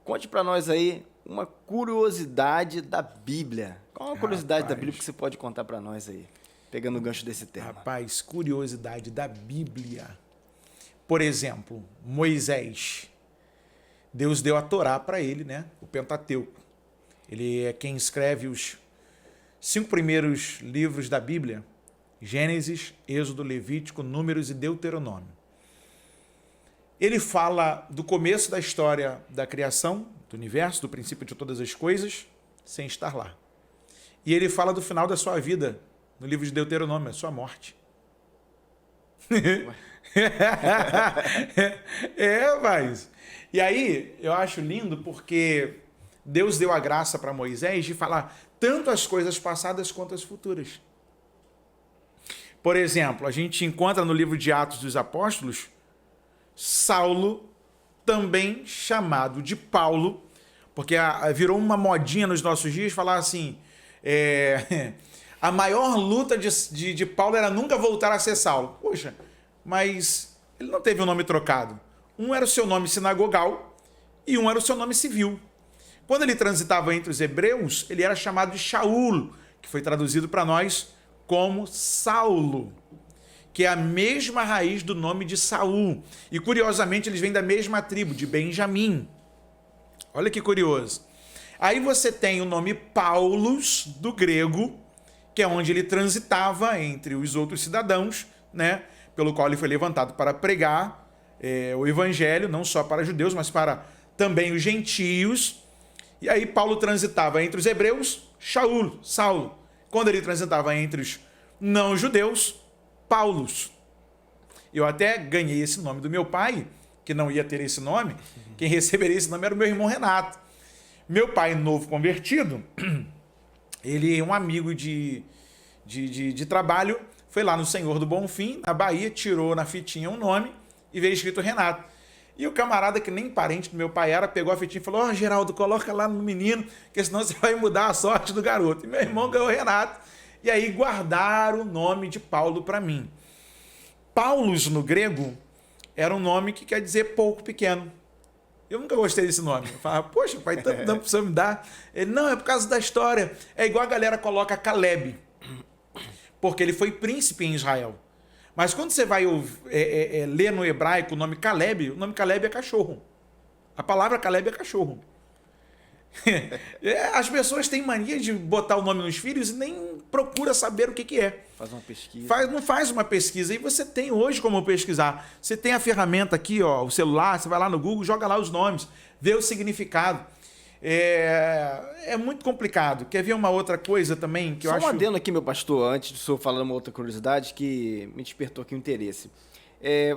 conte para nós aí uma curiosidade da Bíblia. Qual é uma curiosidade da Bíblia que você pode contar para nós aí, pegando o gancho desse tema? Rapaz, curiosidade da Bíblia. Por exemplo, Moisés. Deus deu a Torá para ele, né? O Pentateuco. Ele é quem escreve os 5 primeiros livros da Bíblia: Gênesis, Êxodo, Levítico, Números e Deuteronômio. Ele fala do começo da história da criação, do universo, do princípio de todas as coisas, sem estar lá. E ele fala do final da sua vida, no livro de Deuteronômio, a sua morte. Mas... E aí, eu acho lindo porque Deus deu a graça para Moisés de falar tanto as coisas passadas quanto as futuras. Por exemplo, a gente encontra no livro de Atos dos Apóstolos, Saulo, também chamado de Paulo, porque virou uma modinha nos nossos dias falar assim, a maior luta de Paulo era nunca voltar a ser Saulo. Poxa, mas ele não teve um nome trocado. Um era o seu nome sinagogal e um era o seu nome civil. Quando ele transitava entre os hebreus, ele era chamado de Shaul, que foi traduzido para nós como Saulo, que é a mesma raiz do nome de Saul. E curiosamente eles vêm da mesma tribo, de Benjamim. Olha que curioso. Aí você tem o nome Paulus, do grego, que é onde ele transitava entre os outros cidadãos, né, pelo qual ele foi levantado para pregar o evangelho, não só para judeus, mas para também os gentios. E aí Paulo transitava entre os hebreus, Shaul, Saulo. Quando ele transitava entre os não-judeus, Paulus. Eu até ganhei esse nome do meu pai, que não ia ter esse nome. Quem receberia esse nome era o meu irmão Renato. Meu pai, novo convertido, ele é um amigo de trabalho, foi lá no Senhor do Bonfim, na Bahia, tirou na fitinha um nome e veio escrito Renato. E o camarada, que nem parente do meu pai era, pegou a fitinha e falou: Geraldo, coloca lá no menino, que senão você vai mudar a sorte do garoto. E meu irmão ganhou Renato. E aí guardaram o nome de Paulo para mim. Paulus, no grego, era um nome que quer dizer pouco, pequeno. Eu nunca gostei desse nome. Eu falava, poxa, pai, tanto nome pra você me dar. Ele, não, é por causa da história. É igual a galera coloca Caleb, porque ele foi príncipe em Israel. Mas quando você vai ler no hebraico o nome Caleb é cachorro. A palavra Caleb é cachorro. As pessoas têm mania de botar o nome nos filhos e nem procura saber o que é. Faz uma pesquisa. Não faz uma pesquisa. E você tem hoje como pesquisar. Você tem a ferramenta aqui, ó, o celular, você vai lá no Google, joga lá os nomes, vê o significado. É muito complicado. Quer ver uma outra coisa também que eu acho... Só um adendo aqui, meu pastor, antes do senhor falar uma outra curiosidade que me despertou aqui o interesse.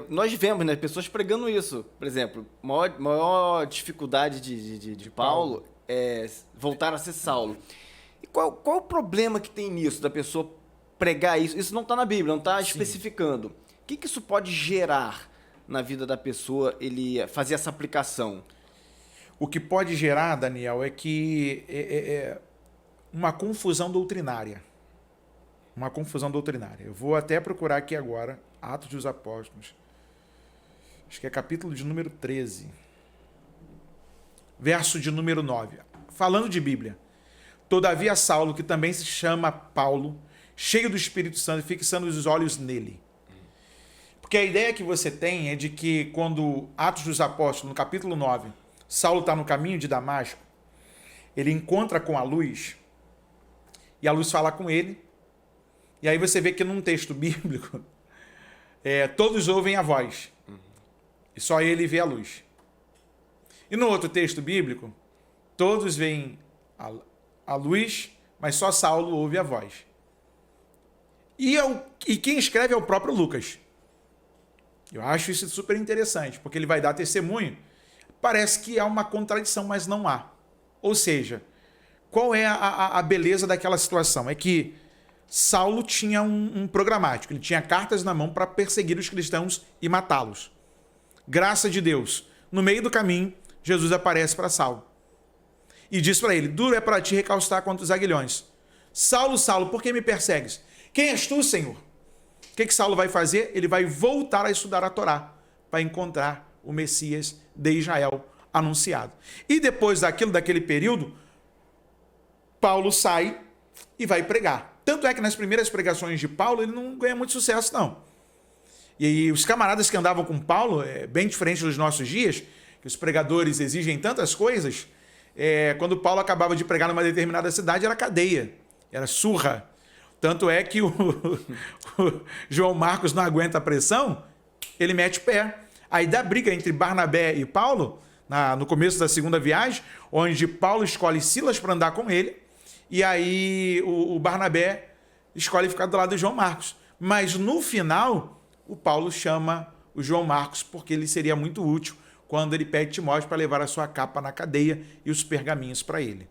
Nós vemos, né, pessoas pregando isso. Por exemplo, maior dificuldade de Paulo é voltar a ser Saulo. E qual o problema que tem nisso, da pessoa pregar isso? Isso não está na Bíblia, não está especificando. O que isso pode gerar na vida da pessoa, ele fazer essa aplicação? O que pode gerar, Daniel, é que uma confusão doutrinária. Uma confusão doutrinária. Eu vou até procurar aqui agora, Atos dos Apóstolos. Acho que é capítulo de número 13. Verso de número 9. Falando de Bíblia. Todavia Saulo, que também se chama Paulo, cheio do Espírito Santo, fixando os olhos nele. Porque a ideia que você tem é de que quando Atos dos Apóstolos, no capítulo 9, Saulo está no caminho de Damasco, ele encontra com a luz, e a luz fala com ele, e aí você vê que num texto bíblico, todos ouvem a voz, e só ele vê a luz. E no outro texto bíblico, todos veem a luz, mas só Saulo ouve a voz. E quem escreve é o próprio Lucas. Eu acho isso super interessante, porque ele vai dar testemunho. Parece que há uma contradição, mas não há. Ou seja, qual é a beleza daquela situação? É que Saulo tinha um programático, ele tinha cartas na mão para perseguir os cristãos e matá-los. Graça de Deus. No meio do caminho, Jesus aparece para Saulo e diz para ele: duro é para ti recalcitrar contra os aguilhões. Saulo, Saulo, por que me persegues? Quem és tu, Senhor? O que Saulo vai fazer? Ele vai voltar a estudar a Torá para encontrar o Messias de Israel, anunciado. E depois daquele período, Paulo sai e vai pregar. Tanto é que nas primeiras pregações de Paulo, ele não ganha muito sucesso, não. E aí, os camaradas que andavam com Paulo, bem diferente dos nossos dias, que os pregadores exigem tantas coisas, quando Paulo acabava de pregar numa determinada cidade, era cadeia, era surra. Tanto é que o João Marcos não aguenta a pressão, ele mete o pé. Aí dá briga entre Barnabé e Paulo, no começo da segunda viagem, onde Paulo escolhe Silas para andar com ele, e aí o Barnabé escolhe ficar do lado de João Marcos. Mas no final, o Paulo chama o João Marcos, porque ele seria muito útil quando ele pede Timóteo para levar a sua capa na cadeia e os pergaminhos para ele.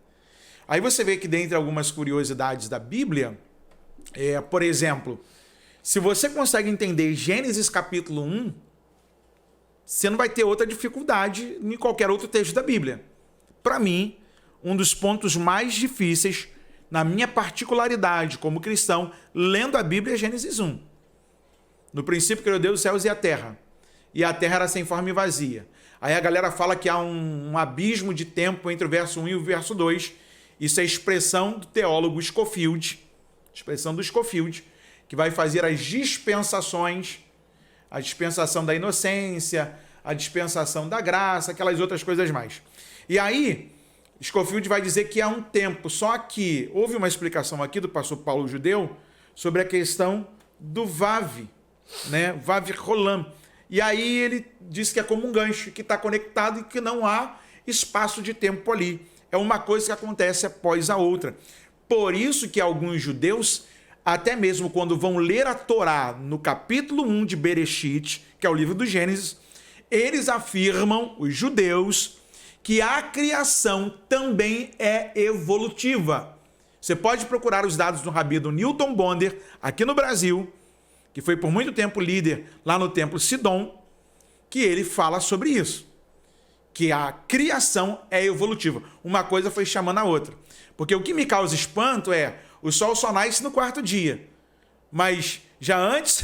Aí você vê que dentre algumas curiosidades da Bíblia, por exemplo, se você consegue entender Gênesis capítulo 1, você não vai ter outra dificuldade em qualquer outro texto da Bíblia. Para mim, um dos pontos mais difíceis, na minha particularidade como cristão, lendo a Bíblia, é Gênesis 1. No princípio criou Deus os céus e a terra era sem forma e vazia. Aí a galera fala que há um abismo de tempo entre o verso 1 e o verso 2. Isso é expressão do teólogo Scofield, que vai fazer as dispensações, a dispensação da inocência, a dispensação da graça, aquelas outras coisas mais. E aí, Scofield vai dizer que há um tempo, só que houve uma explicação aqui do pastor Paulo Judeu sobre a questão do Vav, né? Vav Rolam. E aí ele diz que é como um gancho, que está conectado e que não há espaço de tempo ali. É uma coisa que acontece após a outra. Por isso que alguns judeus, até mesmo quando vão ler a Torá no capítulo 1 de Bereshit, que é o livro do Gênesis, eles afirmam, os judeus, que a criação também é evolutiva. Você pode procurar os dados do rabino Newton Bonder, aqui no Brasil, que foi por muito tempo líder lá no templo Sidom, que ele fala sobre isso, que a criação é evolutiva. Uma coisa foi chamando a outra. Porque o que me causa espanto o sol só nasce no quarto dia, mas já antes,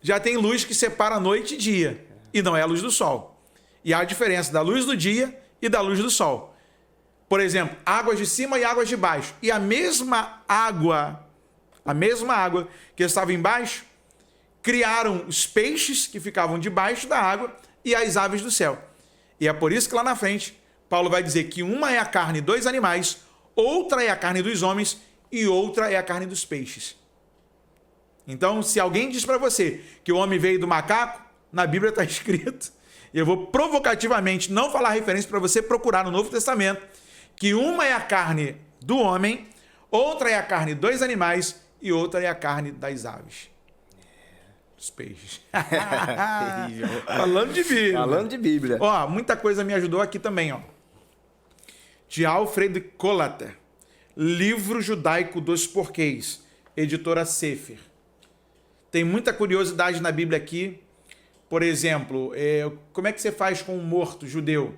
já tem luz que separa noite e dia, e não é a luz do sol. E há a diferença da luz do dia e da luz do sol. Por exemplo, águas de cima e águas de baixo. E a mesma água que estava embaixo, criaram os peixes que ficavam debaixo da água e as aves do céu. E é por isso que lá na frente, Paulo vai dizer que uma é a carne dos animais, outra é a carne dos homens e outra é a carne dos peixes. Então, se alguém diz para você que o homem veio do macaco, na Bíblia está escrito, e eu vou provocativamente não falar referência para você procurar no Novo Testamento, que uma é a carne do homem, outra é a carne dos animais e outra é a carne das aves. Dos peixes. Falando de Bíblia. Falando de Bíblia. Ó, muita coisa me ajudou aqui também, ó. De Alfred Kollater, Livro Judaico dos Porquês, editora Sefer. Tem muita curiosidade na Bíblia aqui. Por exemplo, como é que você faz com um morto judeu?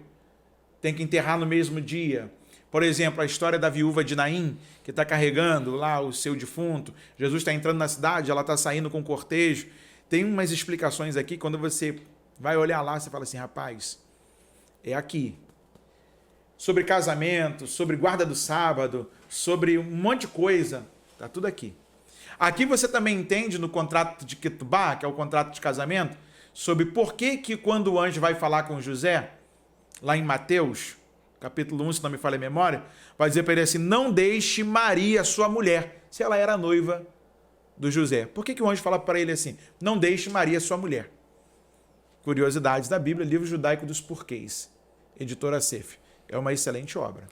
Tem que enterrar no mesmo dia. Por exemplo, a história da viúva de Naim, que está carregando lá o seu defunto. Jesus está entrando na cidade, ela está saindo com o cortejo. Tem umas explicações aqui, quando você vai olhar lá, você fala assim, rapaz, é aqui. Sobre casamento, sobre guarda do sábado, sobre um monte de coisa, tá tudo aqui. Aqui você também entende no contrato de Ketubá, que é o contrato de casamento, sobre por que quando o anjo vai falar com José, lá em Mateus, capítulo 1, se não me falha a memória, vai dizer para ele assim, não deixe Maria, sua mulher, se ela era noiva do José. Por que o anjo fala para ele assim, não deixe Maria, sua mulher? Curiosidades da Bíblia, Livro Judaico dos Porquês, editora Sefer. É uma excelente obra.